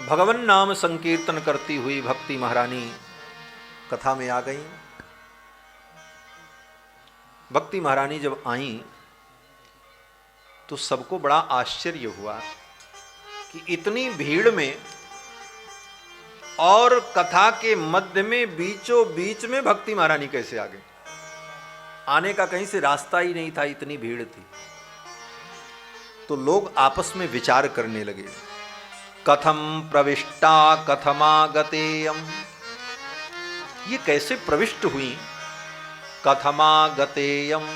भगवन नाम संकीर्तन करती हुई भक्ति महारानी कथा में आ गई। भक्ति महारानी जब आई तो सबको बड़ा आश्चर्य हुआ कि इतनी भीड़ में और कथा के मध्य में बीचों बीच में भक्ति महारानी कैसे आ गई। आने का कहीं से रास्ता ही नहीं था, इतनी भीड़ थी। तो लोग आपस में विचार करने लगे, कथम प्रविष्टा कथमागतेयम, ये कैसे प्रविष्ट हुई, कथमागतेयम,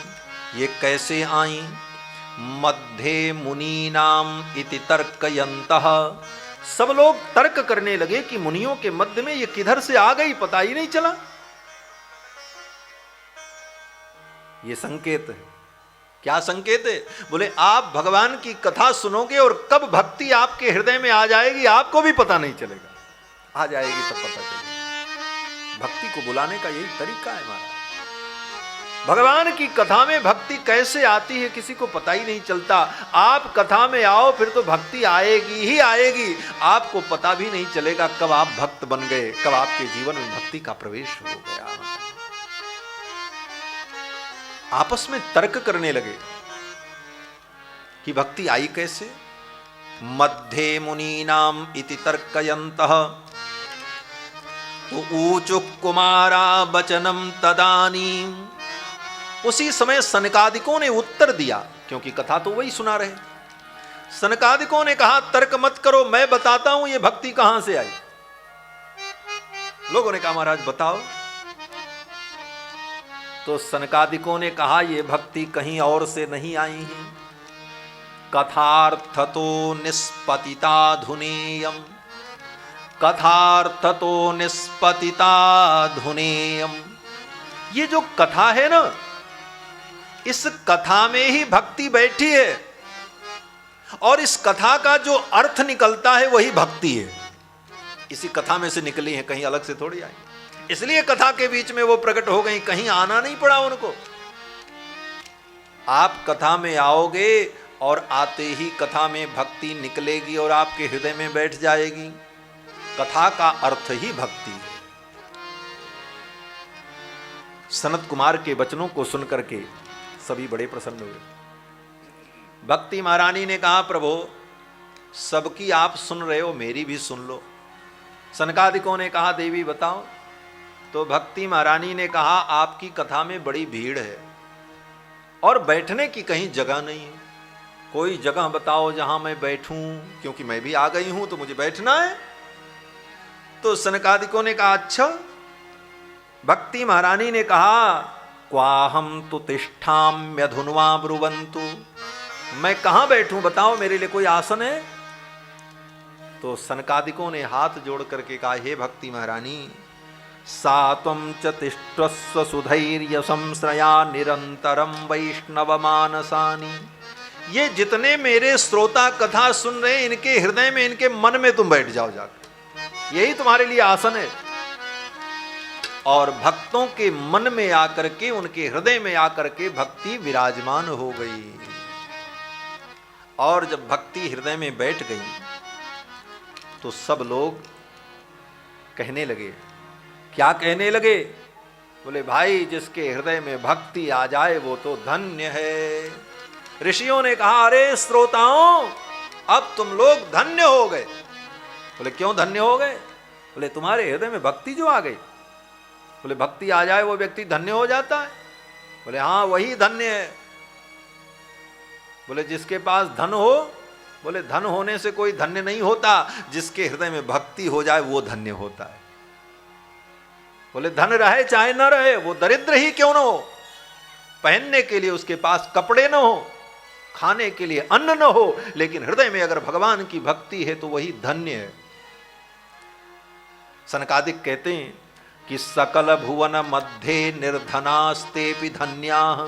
ये कैसे आई, मध्ये मुनीनाम इति तर्कयन्तः, सब लोग तर्क करने लगे कि मुनियों के मध्य में ये किधर से आ गई, पता ही नहीं चला। ये संकेत है। क्या संकेत है? बोले आप भगवान की कथा सुनोगे और कब भक्ति आपके हृदय में आ जाएगी आपको भी पता नहीं चलेगा, आ जाएगी तब पता चलेगा। भक्ति को बुलाने का यही तरीका है महाराज। भगवान की कथा में भक्ति कैसे आती है किसी को पता ही नहीं चलता। आप कथा में आओ फिर तो भक्ति आएगी ही आएगी, आपको पता भी नहीं चलेगा कब आप भक्त बन गए, कब आपके जीवन में भक्ति का प्रवेश हो गया। आपस में तर्क करने लगे कि भक्ति आई कैसे। मध्ये मुनीनाम इति तर्कयन्तः तो ऊचु कुमारा वचनम तदानीम, उसी समय सनकादिकों ने उत्तर दिया, क्योंकि कथा तो वही सुना रहे। सनकादिकों ने कहा तर्क मत करो, मैं बताता हूं ये भक्ति कहां से आई। लोगों ने कहा महाराज बताओ। तो सनकादिकों ने कहा ये भक्ति कहीं और से नहीं आई है, कथार्थतो निष्पतिताधुनेयम, कथार्थतो निष्पतिताधुनेयम। ये जो कथा है ना, इस कथा में ही भक्ति बैठी है और इस कथा का जो अर्थ निकलता है वही भक्ति है। इसी कथा में से निकली है, कहीं अलग से थोड़ी आई। इसलिए कथा के बीच में वो प्रकट हो गई, कहीं आना नहीं पड़ा उनको। आप कथा में आओगे और आते ही कथा में भक्ति निकलेगी और आपके हृदय में बैठ जाएगी। कथा का अर्थ ही भक्ति है। सनत कुमार के वचनों को सुनकर के सभी बड़े प्रसन्न हुए। भक्ति महारानी ने कहा प्रभु सबकी आप सुन रहे हो, मेरी भी सुन लो। सनकादिकों ने कहा देवी बताओ। तो भक्ति महारानी ने कहा आपकी कथा में बड़ी भीड़ है और बैठने की कहीं जगह नहीं है, कोई जगह बताओ जहां मैं बैठूं, क्योंकि मैं भी आ गई हूं तो मुझे बैठना है। तो सनकादिकों ने कहा अच्छा। भक्ति महारानी ने कहा क्वाहम तु तिष्ठाम्यधुन्वा ब्रुवन्तु, मैं कहां बैठूं बताओ, मेरे लिए कोई आसन है। तो सनकादिकों ने हाथ जोड़ करके कहा हे भक्ति महारानी, सा त्वं च तिष्ठस्व सुधैर्य संश्रया निरंतरम वैष्णव मानसानि। ये जितने मेरे श्रोता कथा सुन रहे हैं इनके हृदय में, इनके मन में तुम बैठ जाओ जाकर, यही तुम्हारे लिए आसन है। और भक्तों के मन में आकर के, उनके हृदय में आकर के भक्ति विराजमान हो गई। और जब भक्ति हृदय में बैठ गई तो सब लोग कहने लगे। क्या कहने लगे? बोले भाई जिसके हृदय में भक्ति आ जाए वो तो धन्य है। ऋषियों ने कहा अरे श्रोताओं अब तुम लोग धन्य हो गए। बोले क्यों धन्य हो गए? बोले तुम्हारे हृदय में भक्ति जो आ गई। बोले भक्ति आ जाए वो व्यक्ति धन्य हो जाता है? बोले हाँ वही धन्य है। बोले जिसके पास धन हो? बोले धन होने से कोई धन्य नहीं होता, जिसके हृदय में भक्ति हो जाए वो धन्य होता है। बोले धन रहे चाहे न रहे, वो दरिद्र ही क्यों न हो, पहनने के लिए उसके पास कपड़े न हो, खाने के लिए अन्न न हो, लेकिन हृदय में अगर भगवान की भक्ति है तो वही धन्य है। सनकादिक कहते हैं कि सकल भुवन मध्य निर्धनास्तेपि धन्याः,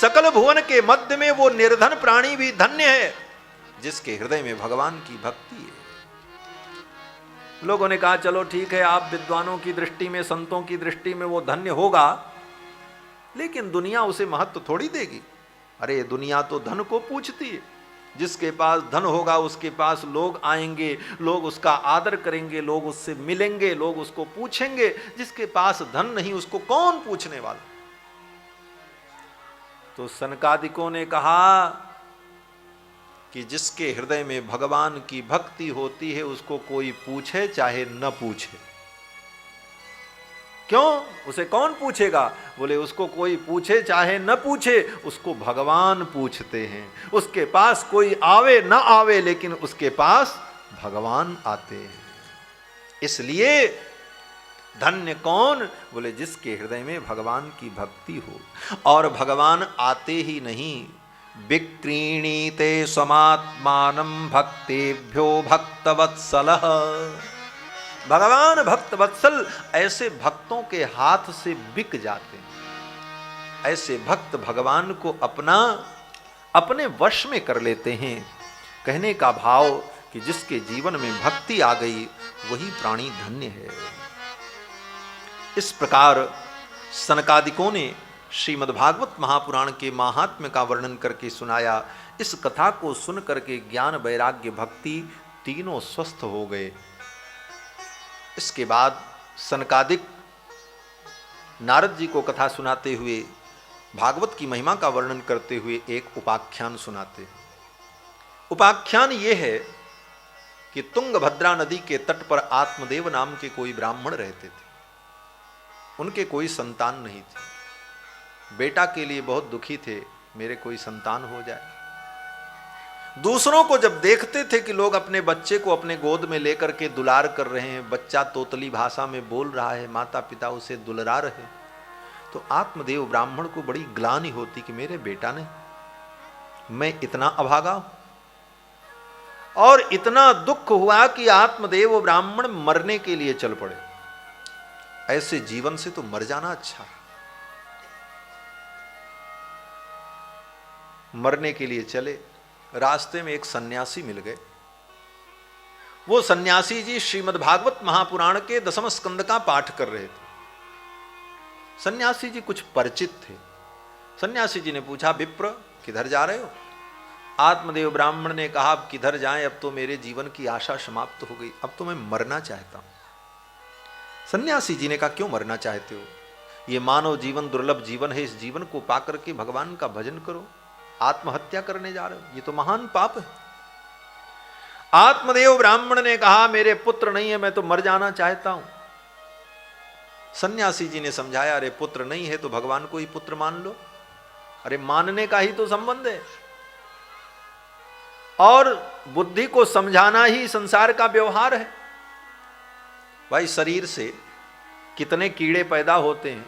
सकल भुवन के मध्य में वो निर्धन प्राणी भी धन्य है जिसके हृदय में भगवान की भक्ति है। लोगों ने कहा चलो ठीक है, आप विद्वानों की दृष्टि में, संतों की दृष्टि में वो धन्य होगा, लेकिन दुनिया उसे महत्व थोड़ी देगी। अरे दुनिया तो धन को पूछती है, जिसके पास धन होगा उसके पास लोग आएंगे, लोग उसका आदर करेंगे, लोग उससे मिलेंगे, लोग उसको पूछेंगे। जिसके पास धन नहीं उसको कौन पूछने वाला। तो सनकादिकों ने कहा कि जिसके हृदय में भगवान की भक्ति होती है उसको कोई पूछे चाहे न पूछे। क्यों? उसे कौन पूछेगा? बोले उसको कोई पूछे चाहे न पूछे, उसको भगवान पूछते हैं। उसके पास कोई आवे न आवे, लेकिन उसके पास भगवान आते हैं। इसलिए धन्य कौन? बोले जिसके हृदय में भगवान की भक्ति हो। और भगवान आते ही नहीं, विक्रीणीते समात्मानं भक्तेभ्यो भक्तवत्सलः। भगवान भक्त वत्सल ऐसे भक्तों के हाथ से बिक जाते हैं। ऐसे भक्त भगवान को अपने वश में कर लेते हैं। कहने का भाव कि जिसके जीवन में भक्ति आ गई वही प्राणी धन्य है। इस प्रकार सनकादिकों ने श्रीमद्भागवत महापुराण के महात्म्य का वर्णन करके सुनाया। इस कथा को सुन करके ज्ञान वैराग्य भक्ति तीनों स्वस्थ हो गए। इसके बाद सनकादिक नारद जी को कथा सुनाते हुए भागवत की महिमा का वर्णन करते हुए एक उपाख्यान सुनाते हैं। उपाख्यान ये है कि तुंगभद्रा नदी के तट पर आत्मदेव नाम के कोई ब्राह्मण रहते थे। उनके कोई संतान नहीं थी। बेटा के लिए बहुत दुखी थे, मेरे कोई संतान हो जाए। दूसरों को जब देखते थे कि लोग अपने बच्चे को अपने गोद में लेकर के दुलार कर रहे हैं, बच्चा तोतली भाषा में बोल रहा है, माता पिता उसे दुलरा रहे, तो आत्मदेव ब्राह्मण को बड़ी ग्लानि होती कि मेरे बेटा ने, मैं इतना अभागा हूं। और इतना दुख हुआ कि आत्मदेव ब्राह्मण मरने के लिए चल पड़े। ऐसे जीवन से तो मर जाना अच्छा है। मरने के लिए चले, रास्ते में एक सन्यासी मिल गए। वो सन्यासी जी श्रीमद्भागवत महापुराण के 10वें स्कंद का पाठ कर रहे थे। सन्यासी जी कुछ परिचित थे। सन्यासी जी ने पूछा, विप्र किधर जा रहे हो? आत्मदेव ब्राह्मण ने कहा, अब किधर जाएं, अब तो मेरे जीवन की आशा समाप्त हो गई, अब तो मैं मरना चाहता हूं। सन्यासी जी ने कहा, क्यों मरना चाहते हो? ये मानव जीवन दुर्लभ जीवन है, इस जीवन को पाकर के भगवान का भजन करो। आत्महत्या करने जा रहे हो, ये तो महान पाप है। आत्मदेव ब्राह्मण ने कहा, मेरे पुत्र नहीं है, मैं तो मर जाना चाहता हूं। सन्यासी जी ने समझाया, अरे पुत्र नहीं है तो भगवान को ही पुत्र मान लो। अरे मानने का ही तो संबंध है, और बुद्धि को समझाना ही संसार का व्यवहार है। भाई शरीर से कितने कीड़े पैदा होते हैं,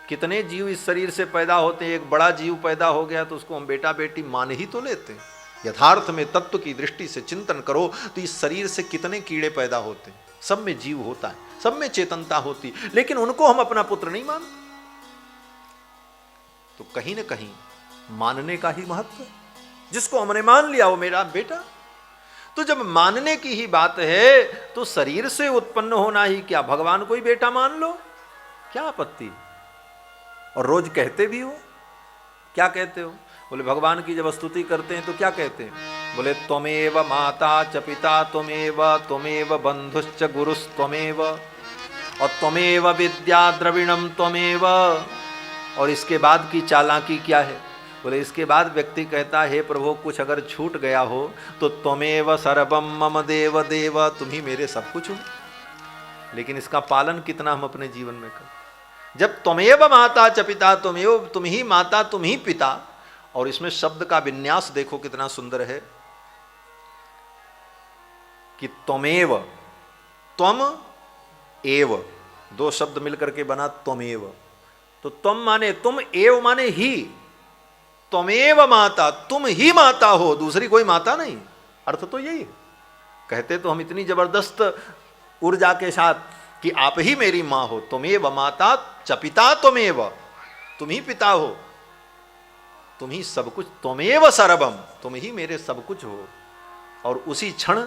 कितने जीव इस शरीर से पैदा होते हैं। एक बड़ा जीव पैदा हो गया तो उसको हम बेटा बेटी मान ही तो लेते हैं। यथार्थ में तत्व की दृष्टि से चिंतन करो तो इस शरीर से कितने कीड़े पैदा होते हैं। सब में जीव होता है, सब में चेतनता होती, लेकिन उनको हम अपना पुत्र नहीं मानते। तो कहीं ना कहीं मानने का ही महत्व है। जिसको हमने मान लिया वो मेरा बेटा। तो जब मानने की ही बात है तो शरीर से उत्पन्न होना ही क्या, भगवान को ही बेटा मान लो, क्या आपत्ति? और रोज कहते भी हो, क्या कहते हो? बोले भगवान की जब स्तुति करते हैं तो क्या कहते हैं? बोले त्वमेव माता च पिता त्वमेव बंधुश्च गुरुस्त्वमेव और त्वमेव विद्या द्रविणम त्वमेव। और इसके बाद की चालाकी क्या है? बोले इसके बाद व्यक्ति कहता है, हे प्रभु कुछ अगर छूट गया हो तो त्वमेव सर्वम मम देव देव, तुम ही मेरे सब कुछ हो। लेकिन इसका पालन कितना हम अपने जीवन में करें? जब त्वमेव माता च पिता त्वमेव, तुम ही माता तुम ही पिता, और इसमें शब्द का विन्यास देखो कितना सुंदर है कि त्वमेव, त्वम एव, दो शब्द मिलकर के बना त्वमेव। तो त्वम माने तुम, एव माने ही। त्वमेव माता, तुम ही माता हो, दूसरी कोई माता नहीं। अर्थ तो यही है। कहते तो हम इतनी जबरदस्त ऊर्जा के साथ कि आप ही मेरी मां हो। त्वमेव माता च पिता त्वमेव, तुम ही पिता हो, तुम ही सब कुछ। त्वमेव सर्वम, तुम ही मेरे सब कुछ हो। और उसी क्षण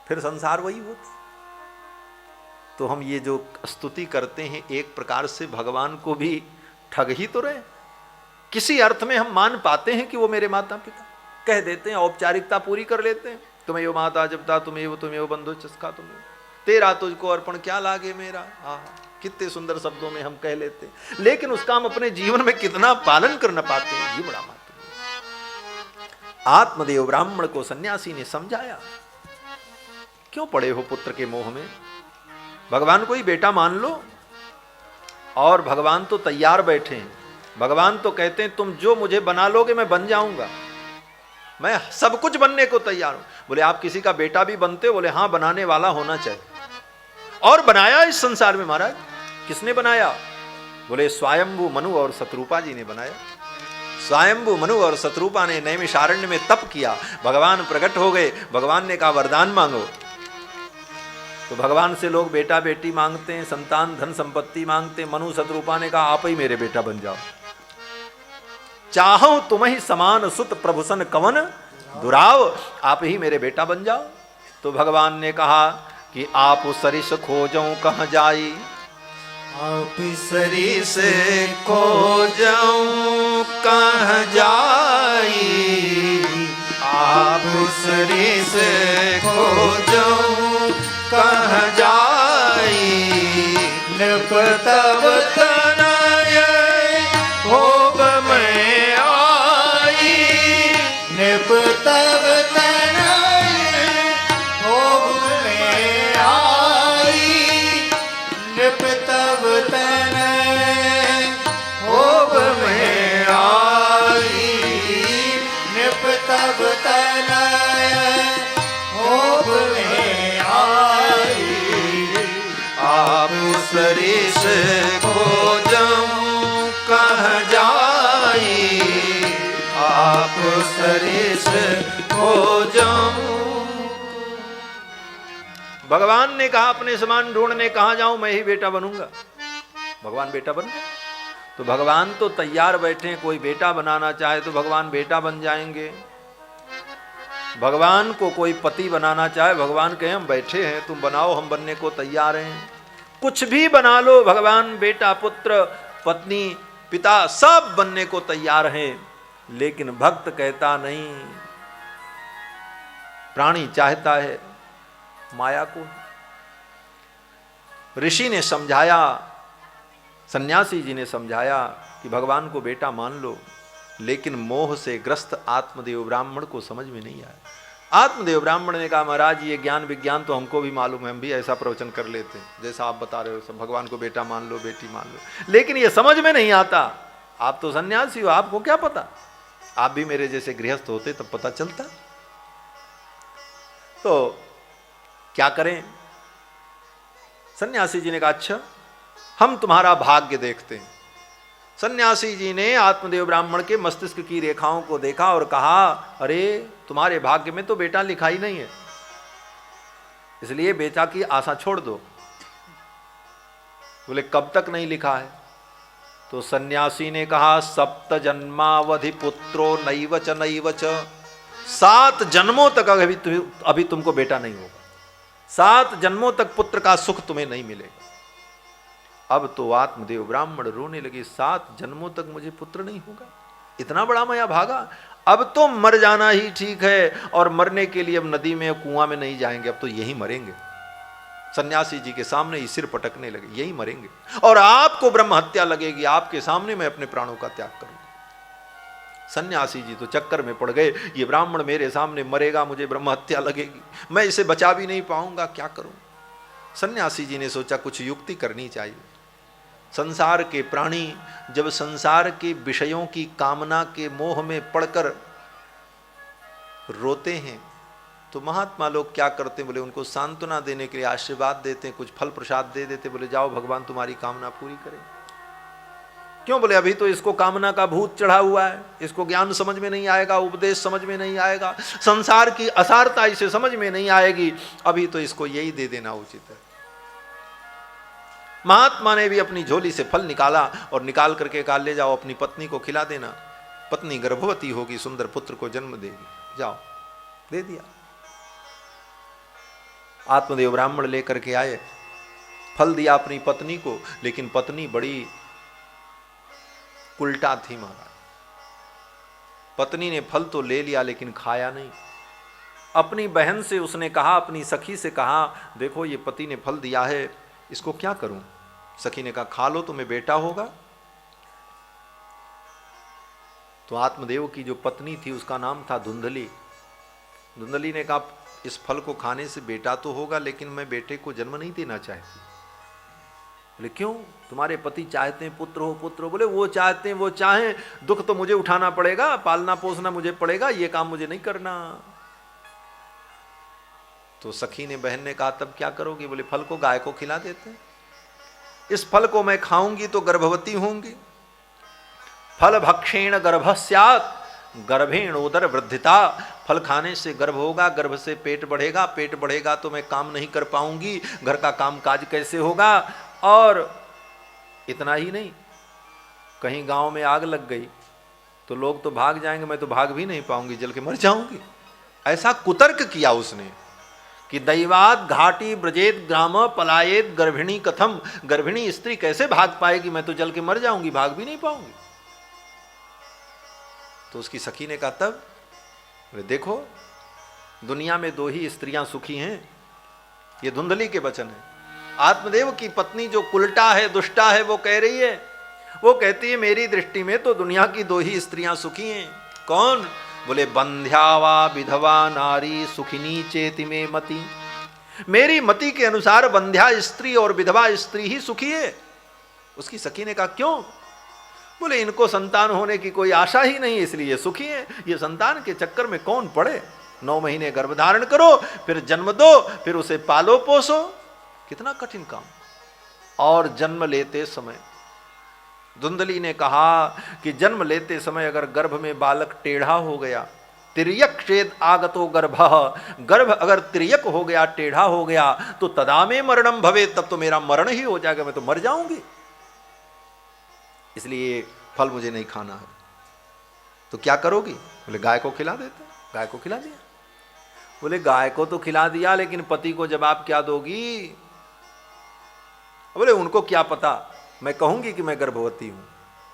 फिर संसार वही होता। तो हम ये जो स्तुति करते हैं एक प्रकार से भगवान को भी ठग ही तो रहे। किसी अर्थ में हम मान पाते हैं कि वो मेरे माता पिता, कह देते हैं, औपचारिकता पूरी कर लेते हैं, तुम्हें वो माता जपता, तुम्हें वो बंधु चस्का, तुम्हें तेरा तुझको अर्पण क्या लागे मेरा। हाँ, कितने सुंदर शब्दों में हम कह लेते हैं, लेकिन उसका हम अपने जीवन में कितना पालन कर न पाते हैं, ये बड़ा महत्व। आत्मदेव ब्राह्मण को सन्यासी ने समझाया, क्यों पड़े हो पुत्र के मोह में, भगवान को ही बेटा मान लो। और भगवान तो तैयार बैठे हैं, भगवान तो कहते हैं तुम जो मुझे बना लोगे मैं बन जाऊंगा, मैं सब कुछ बनने को तैयार हूं। बोले आप किसी का बेटा भी बनते हो? बोले हाँ, बनाने वाला होना चाहिए। और बनाया इस संसार में महाराज, किसने बनाया? बोले स्वयंभू मनु और शत्रुपा जी ने बनाया। स्वयंभू मनु और शत्रुपा ने नैमिषारण्य में तप किया, भगवान प्रकट हो गए, भगवान ने कहा वरदान मांगो। तो भगवान से लोग बेटा बेटी मांगते हैं, संतान धन संपत्ति मांगते हैं। मनु शत्रुपा ने कहा आप ही मेरे बेटा बन जाओ, चाहो तुम ही समान सुत प्रभुसन कवन दुराव, आप ही मेरे बेटा बन जाओ। तो भगवान ने कहा कि आप सरिस खोजो कहाँ जाई, आप सरिस खोजो कहाँ जाई, आप सरिस खोजो कहाँ जाई, नृप तब तनय भोग में आई, नृप तब तनय भोग में आई, नृप तब तनय भोग में आई, नृप तब तनय भोग में आई, आप सरिस खोजो कहाँ जाई, आप सरिस खोजो। भगवान ने कहा अपने समान ढूंढने कहाँ जाऊं, मैं ही बेटा बनूंगा। भगवान बेटा बन गए। तो भगवान तो तैयार बैठे हैं, कोई बेटा बनाना चाहे तो भगवान बेटा बन जाएंगे। भगवान को कोई पति बनाना चाहे, भगवान कहे हम बैठे हैं, तुम बनाओ, हम बनने को तैयार हैं। कुछ भी बना लो, भगवान बेटा पुत्र पत्नी पिता सब बनने को तैयार हैं। लेकिन भक्त कहता नहीं, प्राणी चाहता है माया को। ऋषि ने समझाया, सन्यासी जी ने समझाया कि भगवान को बेटा मान लो, लेकिन मोह से ग्रस्त आत्मदेव ब्राह्मण को समझ में नहीं आया। आत्मदेव ब्राह्मण ने कहा महाराज ये ज्ञान विज्ञान तो हमको भी मालूम है, हम भी ऐसा प्रवचन कर लेते हैं जैसा आप बता रहे हो, सब भगवान को बेटा मान लो बेटी मान लो, लेकिन ये समझ में नहीं आता। आप तो सन्यासी हो, आपको क्या पता, आप भी मेरे जैसे गृहस्थ होते तब पता चलता। तो क्या करें? सन्यासी जी ने कहा अच्छा हम तुम्हारा भाग्य देखते हैं। सन्यासी जी ने आत्मदेव ब्राह्मण के मस्तिष्क की रेखाओं को देखा और कहा अरे तुम्हारे भाग्य में तो बेटा लिखा ही नहीं है, इसलिए बेटा की आशा छोड़ दो। बोले कब तक नहीं लिखा है? तो सन्यासी ने कहा सप्त जन्मावधि पुत्रो नैवच नैवच, 7 जन्मों तक अभी तुमको बेटा नहीं होगा, 7 जन्मों तक पुत्र का सुख तुम्हें नहीं मिलेगा। अब तो आत्मदेव ब्राह्मण रोने लगे, 7 जन्मों तक मुझे पुत्र नहीं होगा, इतना बड़ा मैं भागा, अब तो मर जाना ही ठीक है। और मरने के लिए अब नदी में कुआं में नहीं जाएंगे, अब तो यही मरेंगे। सन्यासी जी के सामने ही सिर पटकने लगे, यही मरेंगे और आपको ब्रह्म हत्या लगेगी, आपके सामने मैं अपने प्राणों का त्याग करूंगा। सन्यासी जी तो चक्कर में पड़ गए, ये ब्राह्मण मेरे सामने मरेगा, मुझे ब्रह्म हत्या लगेगी, मैं इसे बचा भी नहीं पाऊंगा, क्या करूं? सन्यासी जी ने सोचा कुछ युक्ति करनी चाहिए। संसार के प्राणी जब संसार के विषयों की कामना के मोह में पड़कर रोते हैं तो महात्मा लोग क्या करते हैं? बोले उनको सांत्वना देने के लिए आशीर्वाद देते हैं, कुछ फल प्रसाद दे देते, बोले जाओ भगवान तुम्हारी कामना पूरी करें। क्यों? बोले अभी तो इसको कामना का भूत चढ़ा हुआ है, इसको ज्ञान समझ में नहीं आएगा, उपदेश समझ में नहीं आएगा, संसार की असारता इसे समझ में नहीं आएगी, अभी तो इसको यही दे देना उचित है। महात्मा ने भी अपनी झोली से फल निकाला और निकाल करके कहा ले जाओ अपनी पत्नी को खिला देना, पत्नी गर्भवती होगी, सुंदर पुत्र को जन्म देगी, जाओ। दे दिया। आत्मदेव ब्राह्मण लेकर के आए, फल दिया अपनी पत्नी को, लेकिन पत्नी बड़ी उल्टा थी महाराज, पत्नी ने फल तो ले लिया लेकिन खाया नहीं। अपनी बहन से उसने कहा, अपनी सखी से कहा, देखो ये पति ने फल दिया है, इसको क्या करूं? सखी ने कहा, खा लो, तुम्हें बेटा होगा। तो आत्मदेव की जो पत्नी थी उसका नाम था धुंधली। धुंधली ने कहा, इस फल को खाने से बेटा तो होगा, लेकिन मैं बेटे को जन्म नहीं देना चाहती। बोले क्यों? तुम्हारे पति चाहते हैं पुत्र हो, पुत्र हो। बोले वो चाहते हैं, वो चाहें, दुख तो मुझे उठाना पड़ेगा, पालना पोसना मुझे पड़ेगा, ये काम मुझे नहीं करना। तो सखी ने, बहन ने कहा, तब क्या करोगी? बोले फल को गाय को खिला देते हैं, इस फल को मैं खाऊंगी तो गर्भवती होंगी। फल भक्षेण गर्भ स्यात् गर्भेण उदर वृद्धिता। फल खाने से गर्भ होगा, गर्भ से पेट बढ़ेगा, पेट बढ़ेगा तो मैं काम नहीं कर पाऊंगी, घर का काम काज कैसे होगा। और इतना ही नहीं, कहीं गांव में आग लग गई तो लोग तो भाग जाएंगे, मैं तो भाग भी नहीं पाऊंगी, जल के मर जाऊंगी। ऐसा कुतर्क किया उसने कि दैवात घाटी ब्रजेत ग्राम पलायेत गर्भिणी कथम। गर्भिणी स्त्री कैसे भाग पाएगी, मैं तो जल के मर जाऊंगी, भाग भी नहीं पाऊंगी। तो उसकी सखी ने कहा, तब? देखो दुनिया में 2 ही स्त्रियां सुखी हैं, ये धुंधली के वचन है। आत्मदेव की पत्नी जो कुलटा है, दुष्टा है, वो कह रही है, वो कहती है मेरी दृष्टि में तो दुनिया की 2 ही स्त्रियां सुखी हैं। कौन? बोले बंध्यावा विधवा नारी सुखिनी चेति में मति। मेरी मति के अनुसार बंध्या स्त्री और विधवा स्त्री ही सुखी है। उसकी सखी ने कहा, क्यों? बोले इनको संतान होने की कोई आशा ही नहीं, इसलिए सुखी है। ये संतान के चक्कर में कौन पड़े? 9 महीने गर्भ धारण करो, फिर जन्म दो, फिर उसे पालो पोसो, कितना कठिन काम। और जन्म लेते समय धुंधली ने कहा कि जन्म लेते समय अगर गर्भ में बालक टेढ़ा हो गया, तिर्यक चेद आगतो गर्भ, गर्भ अगर तिर्यक हो गया, टेढ़ा हो गया, तो तदा में मरणम भवे, तब तो मेरा मरण ही हो जाएगा, मैं तो मर जाऊंगी, इसलिए फल मुझे नहीं खाना है। तो क्या करोगी? बोले गाय को खिला देते। गाय को खिला दिया। बोले गाय को तो खिला दिया, लेकिन पति को जवाब क्या दोगी? बोले उनको क्या पता, मैं कहूंगी कि मैं गर्भवती हूं,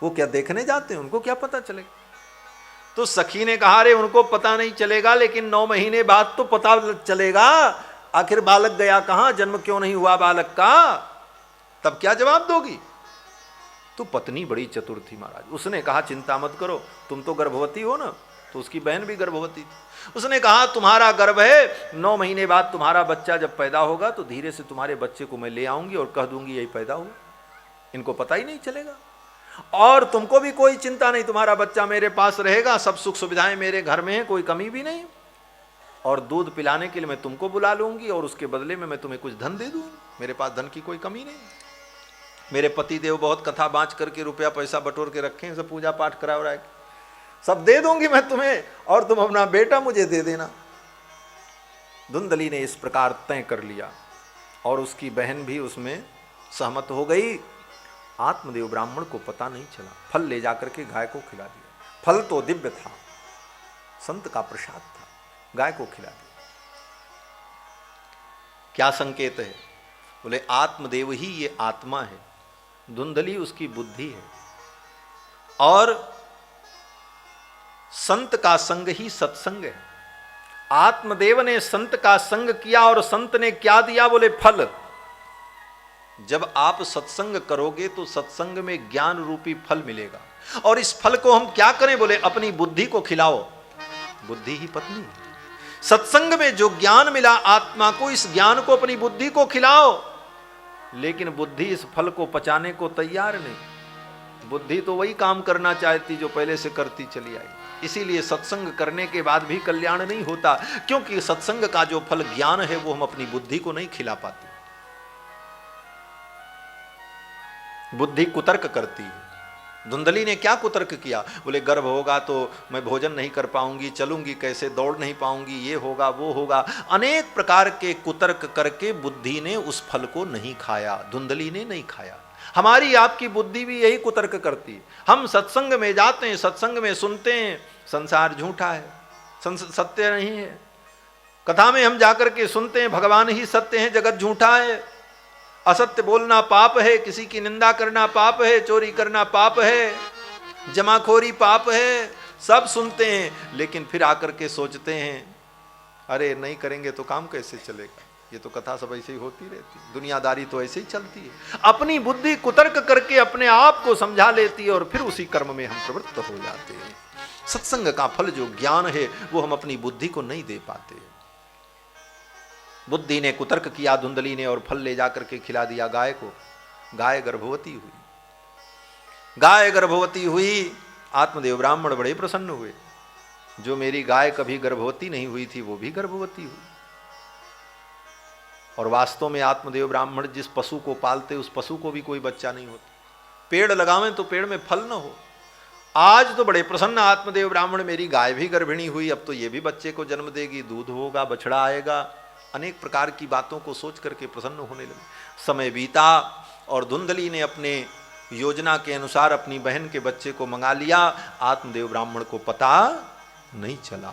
वो क्या देखने जाते हैं, उनको क्या पता चलेगा? तो सखी ने कहा, रे उनको पता नहीं चलेगा, लेकिन 9 महीने बाद तो पता चलेगा, आखिर बालक गया कहां, जन्म क्यों नहीं हुआ बालक का, तब क्या जवाब दोगी? तो पत्नी बड़ी चतुर थी महाराज। उसने कहा, चिंता मत करो, तुम तो गर्भवती हो ना। तो उसकी बहन भी गर्भवती थी। उसने कहा, तुम्हारा गर्भ है, 9 महीने बाद तुम्हारा बच्चा जब पैदा होगा तो धीरे से तुम्हारे बच्चे को मैं ले आऊंगी और कह दूंगी यही पैदा हुआ, इनको पता ही नहीं चलेगा, और तुमको भी कोई चिंता नहीं, तुम्हारा बच्चा मेरे पास रहेगा, सब सुख सुविधाएं मेरे घर में है, कोई कमी भी नहीं, और दूध पिलाने के लिए मैं तुमको बुला लूंगी और उसके बदले में मैं तुम्हें कुछ धन दे दूंगी, मेरे पास धन की कोई कमी नहीं। मेरे पति देव बहुत कथा बाँच करके रुपया पैसा बटोर के रखे हैं, सब पूजा पाठ करा रहा है, सब दे दूंगी मैं तुम्हें, और तुम अपना बेटा मुझे दे देना। धुंधली ने इस प्रकार तय कर लिया और उसकी बहन भी उसमें सहमत हो गई। आत्मदेव ब्राह्मण को पता नहीं चला, फल ले जाकर के गाय को खिला दिया। फल तो दिव्य था, संत का प्रसाद था, गाय को खिला दिया। क्या संकेत है? बोले आत्मदेव ही ये आत्मा है, धुंधली उसकी बुद्धि है, और संत का संग ही सत्संग है। आत्मदेव ने संत का संग किया और संत ने क्या दिया? बोले फल। जब आप सत्संग करोगे तो सत्संग में ज्ञान रूपी फल मिलेगा, और इस फल को हम क्या करें? बोले अपनी बुद्धि को खिलाओ, बुद्धि ही पत्नी है। सत्संग में जो ज्ञान मिला आत्मा को, इस ज्ञान को अपनी बुद्धि को खिलाओ, लेकिन बुद्धि इस फल को पचाने को तैयार नहीं। बुद्धि तो वही काम करना चाहती जो पहले से करती चली आई। इसीलिए सत्संग करने के बाद भी कल्याण नहीं होता, क्योंकि सत्संग का जो फल ज्ञान है वो हम अपनी बुद्धि को नहीं खिला पाते। बुद्धि कुतर्क करती है। धुंधली ने क्या कुतर्क किया? बोले गर्भ होगा तो मैं भोजन नहीं कर पाऊंगी, चलूंगी कैसे, दौड़ नहीं पाऊंगी, ये होगा वो होगा। अनेक प्रकार के कुतर्क करके बुद्धि ने उस फल को नहीं खाया, धुंधली ने नहीं खाया। हमारी आपकी बुद्धि भी यही कुतर्क करती है। हम सत्संग में जाते हैं, सत्संग में सुनते हैं संसार झूठा है, सत्य नहीं है। कथा में हम जाकर के सुनते हैं भगवान ही सत्य है, जगत झूठा है, असत्य बोलना पाप है, किसी की निंदा करना पाप है, चोरी करना पाप है, जमाखोरी पाप है, सब सुनते हैं, लेकिन फिर आकर के सोचते हैं अरे नहीं करेंगे तो काम कैसे चलेगा। ये तो कथा सब ऐसे ही होती रहती है, दुनियादारी तो ऐसे ही चलती है। अपनी बुद्धि कुतर्क करके अपने आप को समझा लेती है और फिर उसी कर्म में हम प्रवृत्त हो जाते हैं। सत्संग का फल जो ज्ञान है वो हम अपनी बुद्धि को नहीं दे पाते। बुद्धि ने कुतर्क किया धुंधली ने, और फल ले जाकर के खिला दिया गाय को। गाय गर्भवती हुई। गाय गर्भवती हुई, आत्मदेव ब्राह्मण बड़े प्रसन्न हुए। जो मेरी गाय कभी गर्भवती नहीं हुई थी वो भी गर्भवती हुई। और वास्तव में आत्मदेव ब्राह्मण जिस पशु को पालते उस पशु को भी कोई बच्चा नहीं होता। पेड़ लगावें तो पेड़ में फल न हो। आज तो बड़े प्रसन्न आत्मदेव ब्राह्मण, मेरी गाय भी गर्भिणी हुई, अब तो ये भी बच्चे को जन्म देगी, दूध होगा, बछड़ा आएगा। अनेक प्रकार की बातों को सोच करके प्रसन्न होने लगे। समय बीता और धुंधली ने अपने योजना के अनुसार अपनी बहन के बच्चे को मंगा लिया। आत्मदेव ब्राह्मण को पता नहीं चला।